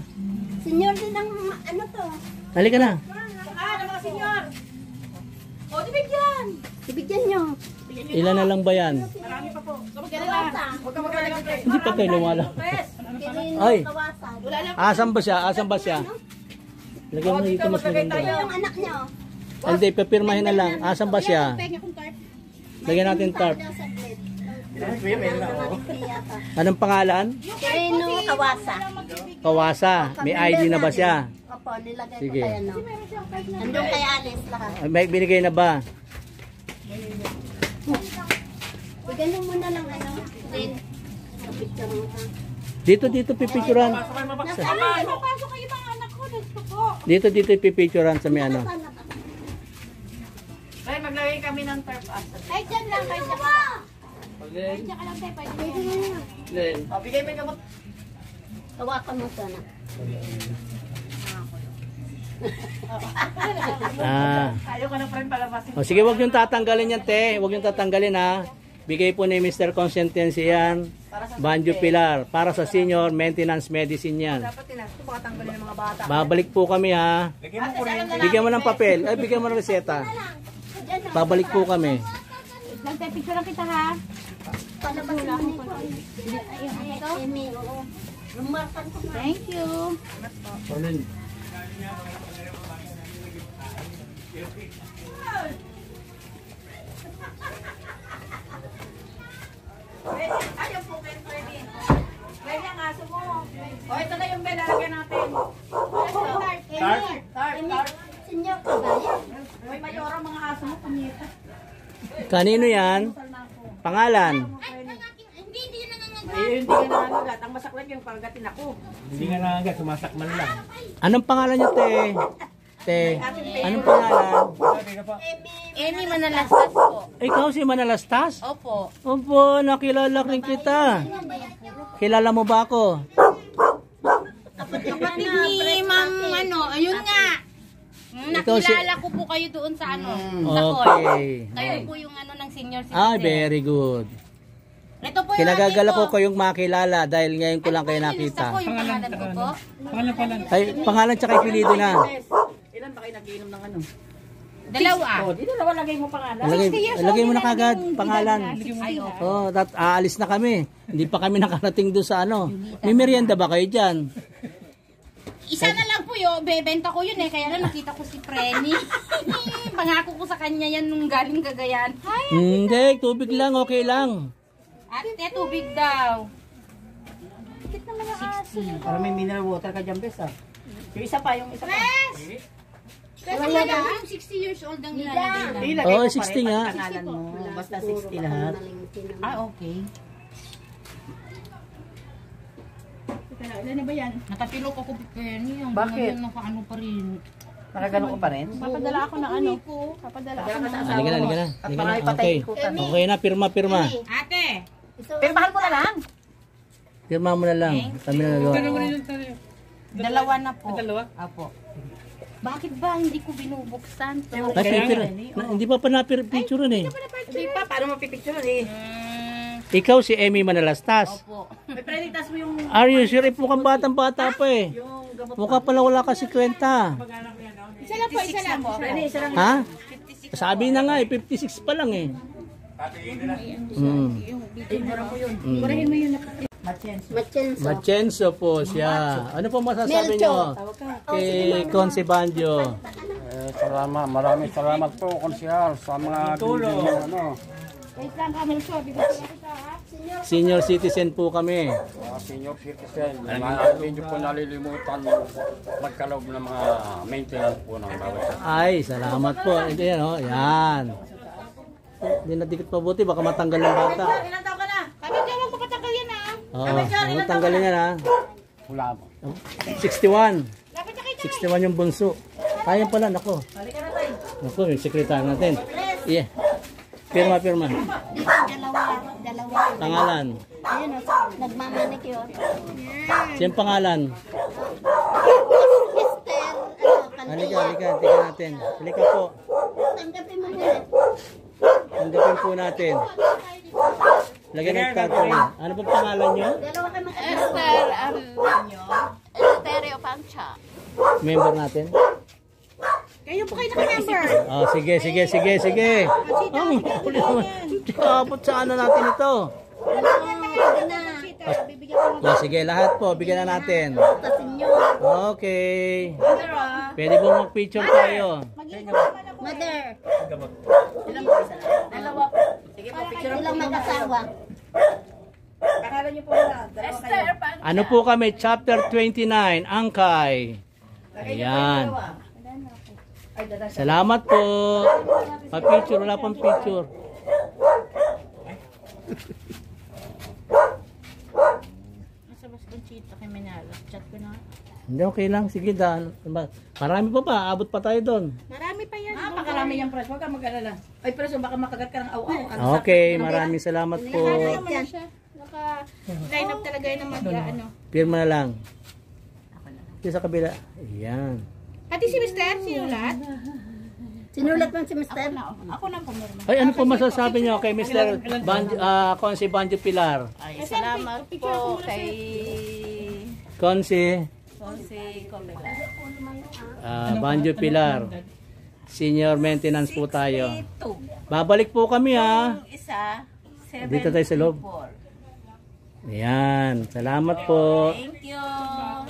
Senyor din ang ano to. Halika na. Ng mga senyor. O, dibigyan. Ibigyan nyo. Ilan na lang ba yan? Marami pa po. So, magkala na. Huwag ka magkala, pre. Hindi pa tayo lumala. Pres, Kirino, Ay. kawasan. wala lang. Asan ba siya? Lagyan mo dito mas maganda. Yung anak nyo. Hindi, pepirmahin na lang. Asan ba siya? Lagyan natin tarp. Daw sa blade. Yata. Anong pangalan? Kirino, kawasa. Kawasa. May ID na ba siya? Opo, nilagay Sige. ko kaya no. Nandun kay Alice lahat. May binigay na ba? Ganun mo na lang ano. Din. Picture mo ha. Dito pipicturan. Papasok kayo mga anak ko. Gusto ko. Dito pipicturan sa may ano. Pre, maglagay kami ng tarp after. Ay, dyan lang. Kahit dyan ka lang. Kahit dyan ka lang tayo. Pwede mo. O, bigay mo yung gamot. Tawakan mo sana. Ayaw ka na, friend, palabasin. O sige, wag yung tatanggalin yan, te. Wag yung tatanggalin, ha. Bigay po ni Mr. Consentency yan. Banjo Pilar. Para sa senior maintenance medicine yan. Dapat tinasto, baka tanggalin ng mga bata. Babalik po kami, ha. Lagyan mo kuryente. Bigyan mo ng papel. Ay, bigyan mo ng reseta. Babalik po kami. Nagpipicture lang kita ha. Palabasin mo nito. Emi, oo. Lumarkan ko nga. Thank you. Ayaw po kayo, Freddy. Freddy, ang aso mo. O, ito na yung belalagyan natin. Tarp. Senyor, kagaya. Uy, Mayora, mga aso mo, kumita. Kanino yan? Pangalan? Ay, hindi ka nangangagat. Ang masaklan yung paggatin ako. Hindi nga nangagat, sumasakman lang. Anong pangalan niyo, te? Te, anong pangalan? Sabi ka pa. Amy Manalastas po. Ikaw si Manalastas? Opo. Opo, nakilala rin kita. Kilala mo ba ako? Kapatid ni Ma'am ano, ayun nga. Ikaw si- Nakilala ko po kayo doon sa ano, sa call. Okay. Kayo po yung ano ng senior citizen. Ah, very good. Ito po yung Kinagagala ate ko kayong makilala dahil ngayon ko lang kayo Ginusta nakita. ko yung pangalan ko po. Ay, pangalan tsaka ipilido na. Ilan ba kayo nagiinom ng ano? Dalawa. O, di dalawa lagay mo pangalan. Lagay mo na kagad, pangalan. Ay, opo. Oh, aalis na kami. Hindi pa kami nakarating doon sa ano. May merienda ba kayo dyan? Isa na lang po yun, bebenta ko yun eh. Kaya lang nakita ko si Frenny. Pangako ko sa kanya yan nung galing Cagayan. Ay, Hindi, tubig lang, okay lang. ate, tubig daw. Para may mineral water ka dyan, bes, ah. Yung isa pa, yung isa pa. Kasi wala yung 60 years old ang nilalagay lang. Oo, 60 nga. Pangalan mo, basta 60 lahat. Ah, okay. Ilan na ba yan? Nakapilo ko kung Penny. Bakit? Nakaano pa rin. Nakagano ko pa rin. Papadala ako ng ano. Papadala ako ng Halika na, halika na. At Halika marami na. pa Okay. tayong ikutan. Okay na, pirma. Ate! Pirmahan mo na lang. Pirma mo na lang. Kami na nagawa. Dalawa na po. Dalawa? Apo. Bakit ba hindi ko binubuksan to? Hindi pa pa na-picture eh. Hindi pa, paano mapipicture eh? Ikaw si Emmy Manalastas. Opo. May preditas mo yung... Are you sure? Mukhang batang-bata pa eh. Yung gamot. Mukha pala wala ka 50. Isa lang po, isa lang. Isa lang. Ha? Sabi na nga eh, 56 pa lang eh. Burahin mo yun. Machenso po siya. Ano po masasabi nyo kay Consi Banjo? Salamat, maraming salamat po, Konsehal, sa mga tulong. Wait lang, Camel Show. Bibigyan kita, ha? Senior citizen po kami. Senior citizen, hindi po nalilimutan magkaloob ng mga maintenance po ng bawat isa. Ay, salamat po. Ito yan, oh. Yan. Hindi na dikit pabuti, baka matanggal ng bata. Ilan taon ka na? Camel Show, huwag papatanggal yan, ha? Oo, matanggalin yan ha. Wala po. 61. 61 yung bunso. Kaya pala, nako. Halika na tayo. Nako, yung sekretary natin. Yeah. Pirma. Dito, dalawa. Pangalan. Ayun o, nagmamanicure. Siyang pangalan. Esther, Halika. Tingnan natin. Halika po. tanggapin mo muna. Tanggapin po natin. Lagyan ng tatay. Ano ba pangalan nyo? Dalawa kayo Esther, Eleuterio Pancha. Member natin? Kayo po kayo naka-number. Oh, sige. Ang huli naman. Abot sa ano natin ito? Oh, sige, lahat po. Bigyan na natin. Okay. Pwede po mag-picture tayo. Mother, Dalawa po. Sige po, picture ito lang mag-asawa. Pangalan niyo po na. Esther Pancha. Ano po kami? Chapter 29, Angkay. Ayan. Salamat po. Pa-picture, wala pang picture. Nasa bas Conchita kay Manalo. Chat ko na. Hindi, okay lang. Sige, Dan. Marami pa ba? Abot pa tayo doon. Marami pa yan. Pakarami yung press. Huwag ka mag-alala. Ay, press, baka makagat ka ng aw-aw. Okay, maraming salamat po. Ano naman siya? Naka-line up talaga yun ng ano. Pirma na lang. Dito sa kabila. Ayan. Pati si Mr. sinulat? Sinulat mo si Mr. Ako lang pumirma. Ay, ano po masasabi nyo kay Mr. Consi Banjo Pilar? Ay, salamat po kay Consi Comela. Banjo Pilar. Senior maintenance po tayo. Babalik po kami ha. Isa, Dito tayo sa loob. Ayan. Salamat po. Thank you.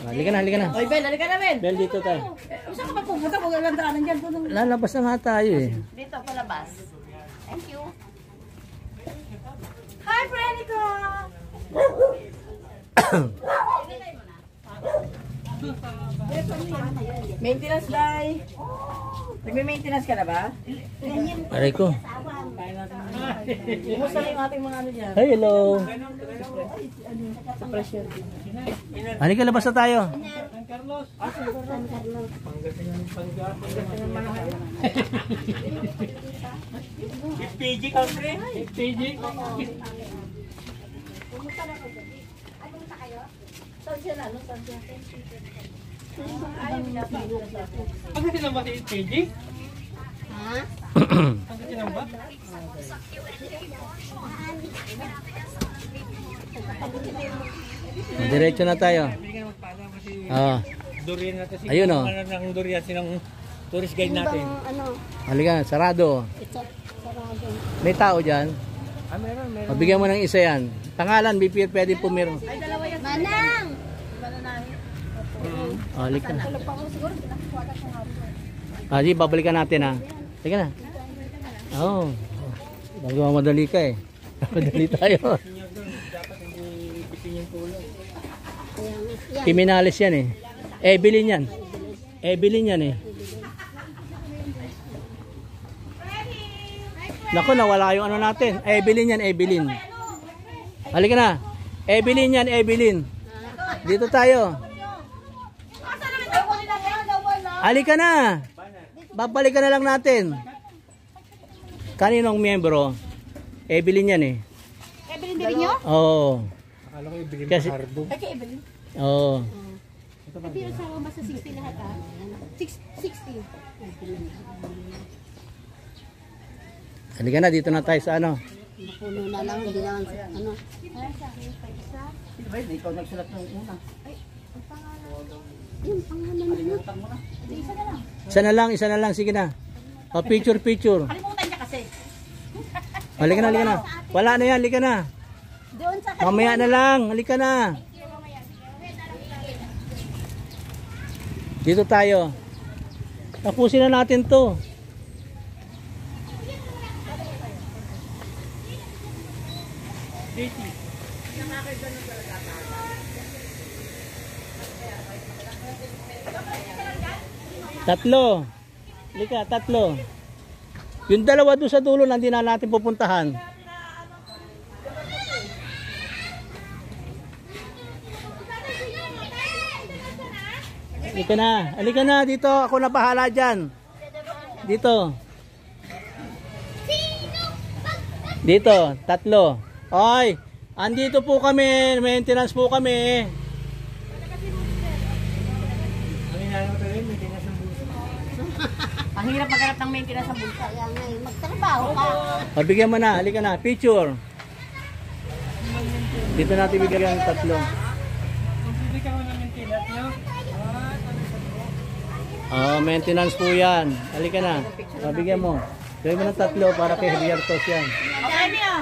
Halika na. Oy, Bel, halika na, Bel. Bel, dito tayo. Saan ka pa pupunta? Huwag lang daanan dyan. Lalabas na nga tayo eh. Dito palabas. Thank you. Hi, Frenica! Maintenance, Day. Nagme-maintenance ka na ba? Aray ko. Kumusta na yung ating mga ano dyan? Hello. Halika, labas na tayo. PG country? PG? Pagdating lang ba si PG? Pagdating lang ba? Diretso na tayo. Durian natin si Ayun, oh. ng durian sinong tourist guide natin. Halika, sarado. May tao dyan. Meron. Mabigyan mo ng isa yan. Pangalan, pwede pumirma. Manang! Halika. Di, babalikan natin ha. Halika na. Oo. Madali ka eh. Madali tayo. Criminales yan eh. Evelyn yan. Evelyn yan eh. Naku, nawala yung ano natin. Evelyn yan, Evelyn. Halika na. Evelyn yan, Evelyn. Dito tayo. Halika na. Babalikan na lang natin. Kaninong miyembro? Evelyn yan eh. Evelyn din nyo? Oo. Akala ko ibigin Kasi- Harbo. Ay, kay Evelyn. Oo. Pati yung asawa ba sa 60 lahat ah? 60. Halika na, dito na tayo sa ano. Napuno na lang, hindi naman ano. Di ba, ikaw nagsulat ng una. Yung pangalan na yun. Isa na lang, sige na. O, picture. Kalimutan niya kasi. Halika na. Wala na yan, halika na. Doon sa Mamaya na lang, halika na. Dito tayo. Tapusin na natin to. Tatlo. Halika, tatlo. Yung dalawa doon sa dulo, hindi na natin pupuntahan. Halika na dito. Ako na bahala dyan. Dito. Tatlo. Oy, andito po kami. Maintenance po kami. Ang hirap maghanap ng maintenance sa bulsa. kaya nga magtrabaho ka. Pabigyan mo na. Halika na. Picture. Dito natin bigyan ng tatlo. Oh, maintenance po yan. Halika na. Pabigyan mo. Gawin mo ng tatlo para kay Heriartos yan. Okay niyo.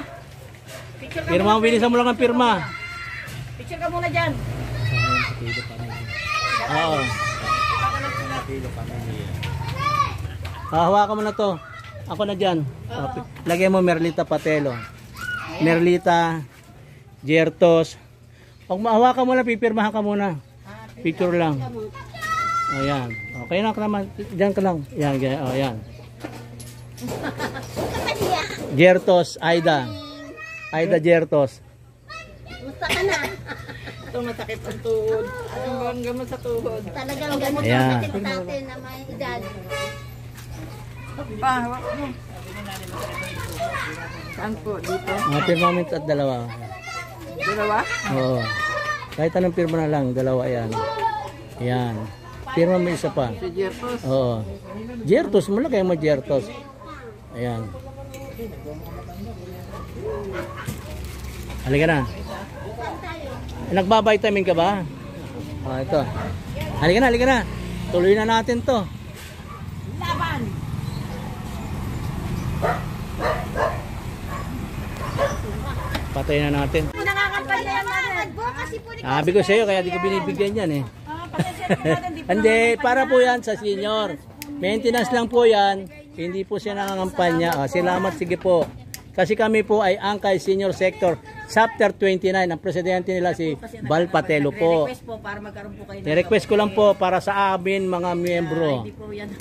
Pirma, bilisan mo lang ang pirma. Picture ka muna dyan. Oo. Hawakan mo na to. Ako na dyan. Lagay mo Merlita Patelo. Merlita, Jertos. Pag mahawakan mo na, pipirmahan ka muna. Picture lang. Ayan. Okay na ka naman. Diyan ka lang. Yan. O, yan. Jertos, Aida. Aida Jertos. Gusto ka na. Ito masakit ang tuhod. Anong bang gamot sa tuhod? Talagang gamot Ayan. ang natin na may edad. Hawak mo. Saan po? Dito? Pirmament at dalawa. Dalawa? Oo. Kahit anong pirma na lang, dalawa yan. Yan. Pirma mo isa pa. Si Jertos. Oo. Jertos, malaki mo Jertos. Ayan. Halika na. Nagbabitamin ka ba? Oh, ito. Halika na. Tuloy na natin to. Laban! Patay na natin. Nakakampanya yan natin. Kasi po Sabi ko sa'yo, kaya di ko binibigyan yan eh. Hindi, para po yan sa senior. Maintenance lang po yan. Hindi po siya nangangampanya. Oh, salamat, sige po. Kasi kami po ay Angkay Senior Sector Chapter 29. Ang presidente nila si Bal Patelo po. Request po para magkaroon po kayo ng I-request ko lang po para sa amin mga miyembro. hindi po yan.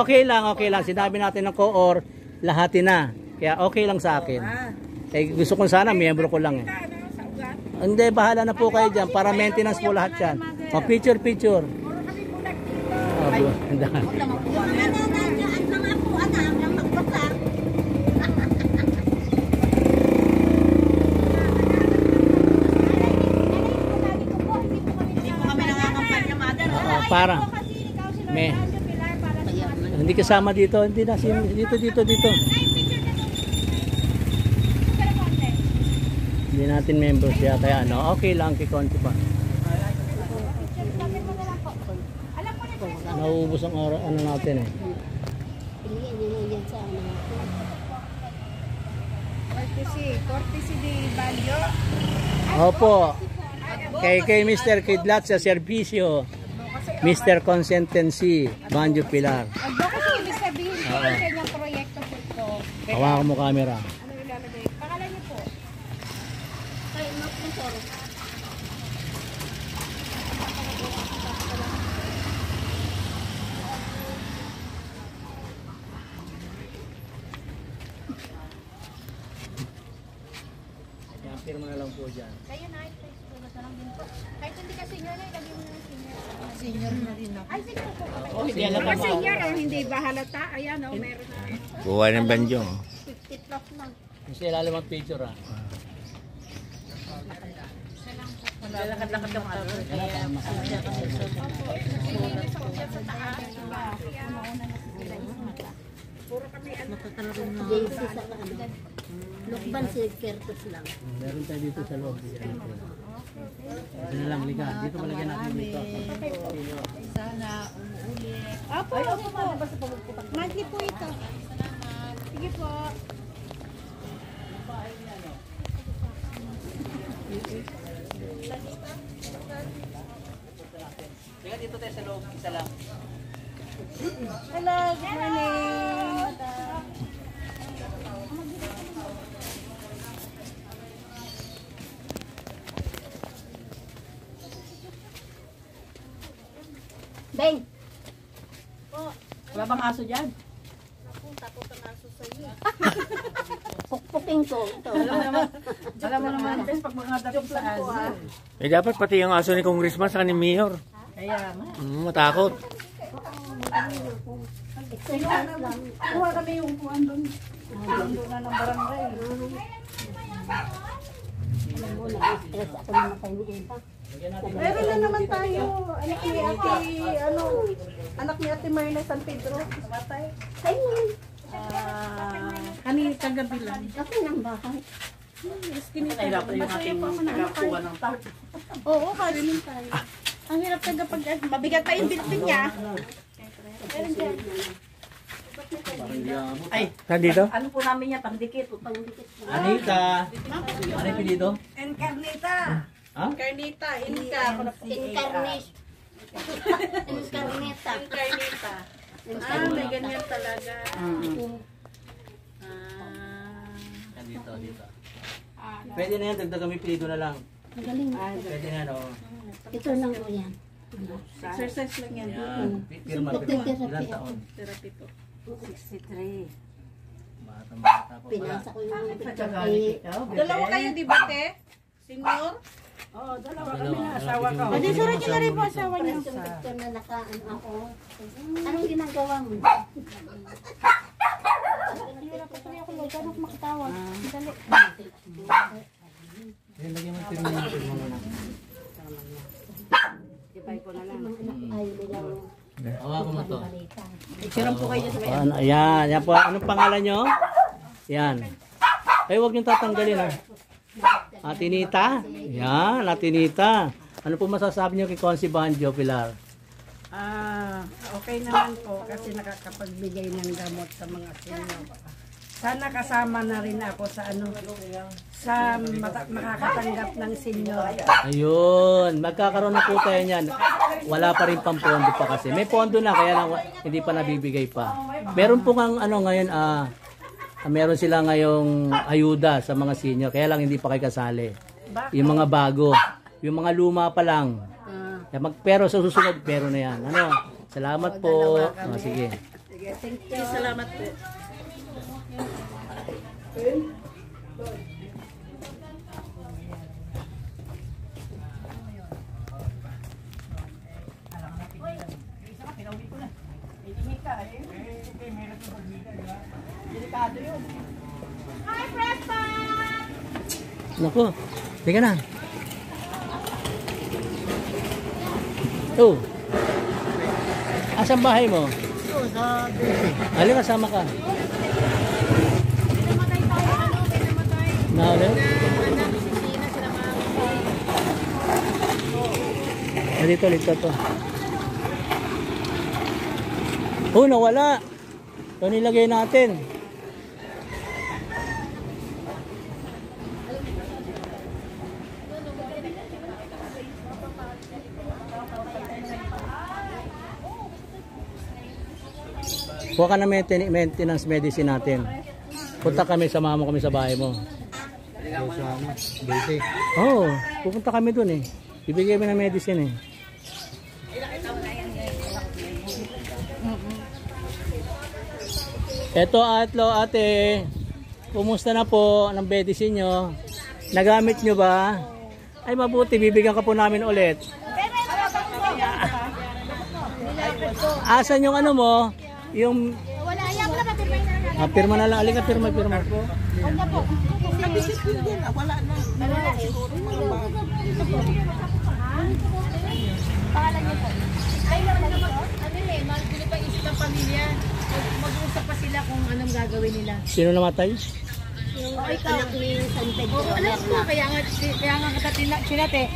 Okay lang. Sinabi natin ng COOR, lahatin na. Kaya okay lang sa akin. Gusto ko sana, miyembro ko lang eh. Hindi, bahala na po kayo dyan. Para maintenance po lahat yan. Picture. Para hindi kasama dito, hindi na dito. Hindi natin members siya kaya okay lang kikonti pa. Nauubos ang oras natin eh. Piliin nyo yan sa ano. Cortesy de Balyo. Opo. Kay Mr. Kidlat sa serbisyo. Mr. Consentency, Banjo Pilar. Advocacy, ibig sabihin po yung kanyang proyekto po ito. Hawakan mo camera. Ano ilalagay? Pangalan niyo po? Kaya magpuntor. Yan, firma na lang po dyan. Kayo na, na lang din po. Kahit hindi ka senior na, ilagay mo na senior. Senior na rin ako. Ay, senior po. Kasi senior, hindi ba halata? Ayan, meron na. Buhay ng banjo. 50 plus na. Gusto ilalim ang picture ah. Lakad-lakad ka mga JC sa ano. Lukban si Kertos lang. Meron tayo dito sa loob. Ito na lang, liga. Dito palagyan natin dito. Sana umuulit. Opo, opo po. Monthly po ito. Sige po. Liga dito tayo sa loob. Isa lang. Hello, good morning. Beng! Wala bang aso dyan? Pukpukin ko. Ito. Alam mo naman, bes, pag mga dating sa aso. Eh dapat pati yung aso ni Congressman sa ni Mayor. Kaya nga. Matakot. Kuha kami yung upuan doon. Doon na ng barangay. Alam mo, na-stress ako naman kayo ng iba. Meron na naman tayo. Anak ni Ate Marla San Pedro. Namatay. Kayo naman. Kanina kagabi lang. Ako ng bahay. Nahirapan yung ating nagakuha ng tao. Oo, karinig tayo. Ang hirap talaga pag mabigat pa yung biltin niya. Meron dyan. Ay, Nandito? ano po namin yan? Pangdikit. Pangdikit. Anita. Ano yung pinito? Encarnita. Ha? Carnita. Inka. Incarnate. Incarneta. Encarnita. May ganyan talaga. Dito, dito. Pwede na yan, dagdag kami pinito na lang. Magaling. Pwede na yan, oh. Ito lang po yan. Exercise lang yan. Yan. Pirma, pirma. Ilang taon? 63. Bata po pala. Pinasa ko yung Dalawa kayo, di ba, te? Senior? Dalawa kami na. Asawa ko. Pwede surat niyo na rin po asawa niyo. yung picture na nakaan ako. Anong ginagawa mo? Ang hirap pa tuloy ako magkano makatawa. Dali. Ayaw nilang Hawakan mo to. Picture po kayo sa Ano, ayan, yan po. Anong pangalan nyo? Yan. Ay, huwag nyo tatanggalin, ha. Atinita. Yan, Atinita. Ano po masasabi nyo kay Consi Banjo, Pilar? Okay naman po kasi nakakapagbigay ng gamot sa mga senior. Sana kasama na rin ako sa makakatanggap ng senior. Ayun, magkakaroon na po tayo niyan. Wala pa rin pang pondo pa kasi. May pondo na, kaya lang hindi pa nabibigay pa. Meron po ng ngayon, meron sila ngayong ayuda sa mga senior, kaya lang hindi pa kayo kasali. Yung mga bago, yung mga luma pa lang. Pero sa susunod, pero na yan. Ano? Salamat po. Sige. Salamat po. Naku, tika na. Oh. Asan bahay mo? Halika, kasama ka. Naulit? Dito to. Oh, nawala. Ito nilagay natin. Kuha ka na maintenance medicine natin. Punta kami, samahan mo kami sa bahay mo. Oo, pupunta kami dun eh. Bibigyan kami ng medicine eh. Eto atlo ate, kumusta na po ng medicine nyo? Nagamit nyo ba? Ay mabuti, bibigyan ka po namin ulit. Asan yung ano mo? Yung Wala, ayaw mo na pa. pirma na lang. Alika, pirma. Huwag na po. Pangalan niyo po. Kailan na po? Magbili pa isip ng pamilya. Mag-uusap pa sila kung anong gagawin nila. Sino namatay? Yung anak ni San Pedro. Alam ko, kaya nga katinat eh.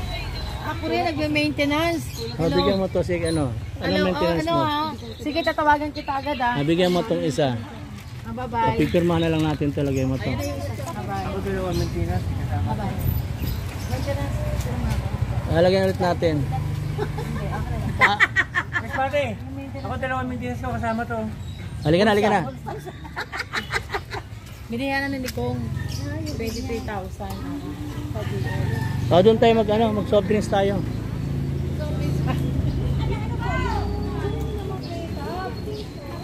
Ako rin nagme-maintenance. Bigyan mo to, sige, ano maintenance mo? Sige, tatawagan kita agad Bigyan mo tong isa. Bye-bye. Pipirmahan na lang natin to, lagay mo to. Ako dalawa maintenance. Lagyan ulit natin. Miss Pate, ako dalawa maintenance ko kasama to. Halika na. Binihan na ni Kong 23,000. Doon tayo mag soft drinks tayo.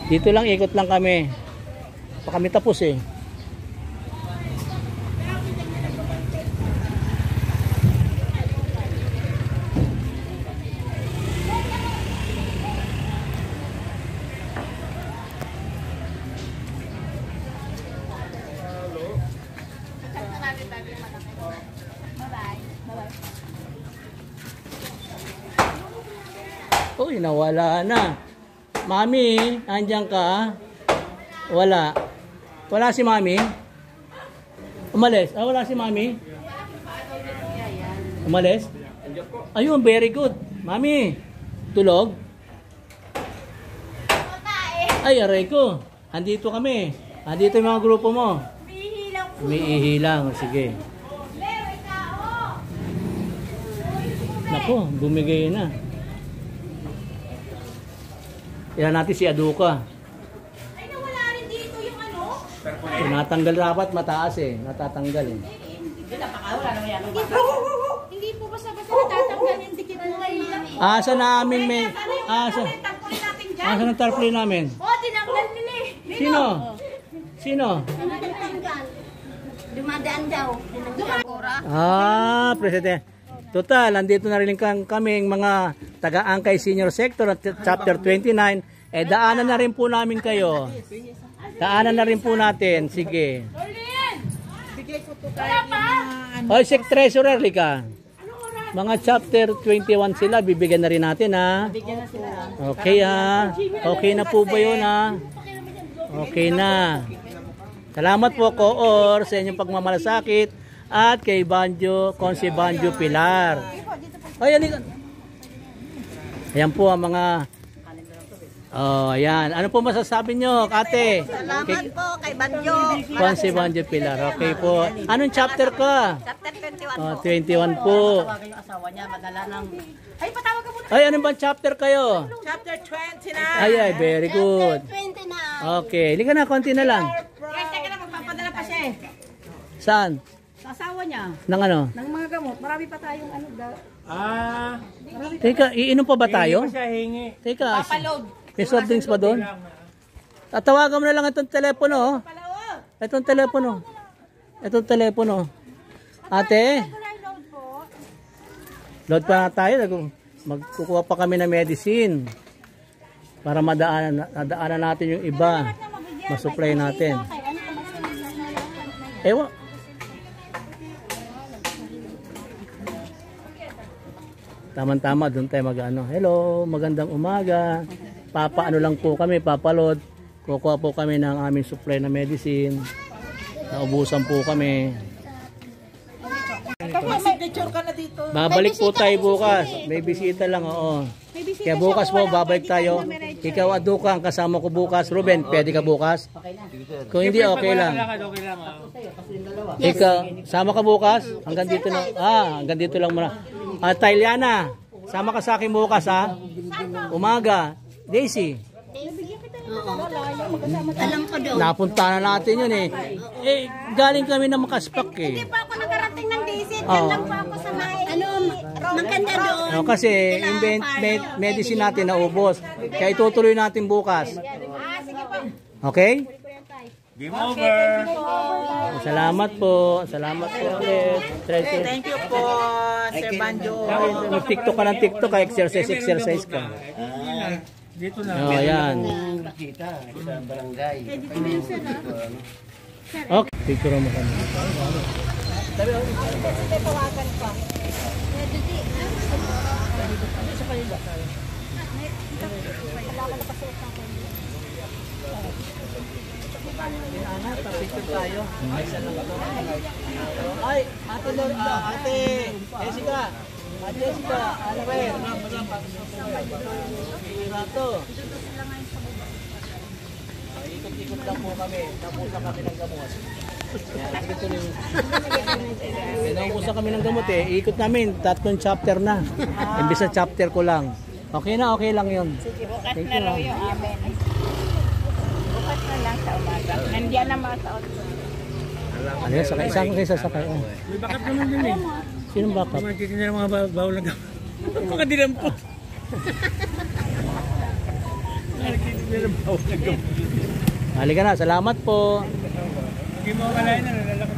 Dito lang, ikot lang kami. Pa kami tapos eh. Uy, nawala na. Mami, andyan ka? Wala. Wala si Mami? Umalis? Wala si Mami? Umalis? Ayun, very good. Mami, tulog? Ay, aray ko. Andito kami. Andito yung mga grupo mo. May ihilang. Sige. Naku, bumigay na. Yan natin si Aduka. Ay, nawala rin dito yung ano? Natanggal dapat mataas eh. Natatanggal eh. Hindi po basta-basta natatanggal yung dikit mo ngayon. Asa namin may... Asa ng tarpaulin namin? Tinanggal nila eh. Sino? Dumadaan daw. Presidente. Total, nandito na rin kaming mga taga-Angkay Senior Sector at Chapter 29. Daanan na rin po namin kayo. Daanan na rin po natin. Sige. Oy, Sec Treasurer, lika. Mga Chapter 21 sila, bibigyan na rin natin ha. Okay ha. Okay na po ba yun ha? Okay na. Salamat po, Koor, sa inyong pagmamalasakit. At kay Consi Banjo Pilar. Ayan po ang mga... ayan. Ano po masasabi nyo, Ate? Salamat po kay Banjo. Consi Banjo Pilar. Okay po. Anong chapter ka? Chapter 21 po. 21 po. Tawagan yung asawa niya, madala ng... Ay, patawag ka muna. Ay, anong bang chapter kayo? Chapter 20 na. Ay, very good. 20 na. Okay. Hindi ka na, konti na lang. Guys, teka na, magpapadala pa siya eh. Saan? Sa asawa niya. Nang ano? Ng mga gamot. Marami pa tayong ano. Teka, iinom pa ba tayo? Hindi ko siya hingi. Teka, may soft drinks ba doon? Tatawagan mo na lang itong telepono. Itong telepono. Ate? Load pa na tayo. Magkukuha pa kami ng medicine. Para madaanan natin yung iba. Masupply natin. Ewa. Tama-tama, doon tayo mag-ano. Hello, magandang umaga. Papaano lang po kami, papalod. Kukuha po kami ng aming supply na medicine. Naubusan po kami. Signature ka na dito. Babalik po tayo bukas. May bisita lang, oo. Kaya bukas po, babalik tayo. Ikaw, Aduka, ang kasama ko bukas. Ruben, pwede ka bukas? Kung hindi, okay lang. Okay lang. Ikaw, sama ka bukas? Hanggang dito lang. Hanggang dito lang muna. Tayliana, sama ka sa akin bukas ha. Umaga. Daisy. Alam ko doon. Napunta na natin yun eh. Galing kami ng Makaspak eh. Hindi pa ako nakarating ng visit. Yan lang po ako sa may... maganda doon. Kasi yung medicine natin naubos. Kaya itutuloy natin bukas. Okay? Game over. Salamat po. Salamat po ulit. Thank you po, Sir Banjo. Mag-tiktok ka ng tiktok ka. Exercise ka. Dito na. Yan. Okay. Picture mo kami. Anak, pa-picture tayo. Ay, isa lang ito. Ay, ate Jessica. Ate Jessica, ano ba yun? Rato. Ikot-ikot lang po kami. Napusa kami ng gamot. Napusa kami ng gamot eh. Ikot namin. 3 chapter na. Imbis na chapter ko lang. Okay na, okay lang yun. Sige, bukas Thank na you, raw ma'am. yung amin. Bukas na lang sa umaga. Nandiyan na mga sa auto. Ano yun? Sakay, isang kayo sasakay. Oh. May backup naman din eh. Sinong backup? Makikita ng mga bawal na gamot. Mga dinampot. Nakikita ng bawal na gamot. Halika na, salamat po. Hindi mo akalain na nalalakad